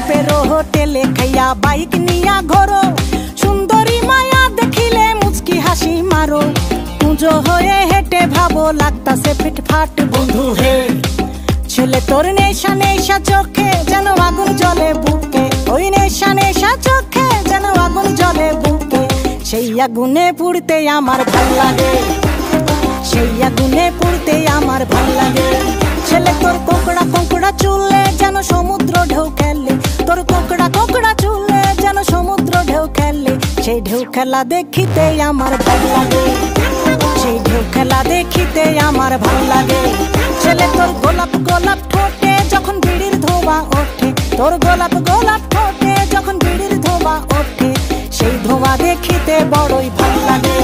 টপের হোটেলে খাইয়া বাইক নিয়া ঘোরো, সুন্দরী মায়া দেখিলে মুচকি হাসি মারো, পুজো হয়ে হেঁটে ভাবো লাগতাছে ফিটফাট বন্ধু হে। ছেলে তোর নেশা নেশা চোখে যেন আগুন জ্বলে বুকে, ওই নেশা নেশা চোখে যেন আগুন জ্বলে বুকে, সেই আগুনে পুড়তে আমার ভাল লাগে, সেই আগুনে পুড়তে আমার ভাল লাগে। ছেলে তোর কোকড়া কোকড়া চুলে যেন সমুদ্র ঢেউ খেলে, তোর কোকড়া কোকড়া চুলে যেন সমুদ্র ঢেউ খেলে, সেই ঢেউ খেলা দেখিতে আমার ভাল লাগে, সেই ঢেউ খেলা দেখিতে আমার ভাল লাগে। ছেলে তোর গোলাপ গোলাপ ঠোঁটে যখন বিড়ির ধোঁয়া ওঠে, তোর গোলাপ গোলাপ ঠোঁটে যখন বিড়ির ধোঁয়া ওঠে, সেই ধোঁয়া দেখিতে বড়ই ভাল লাগে।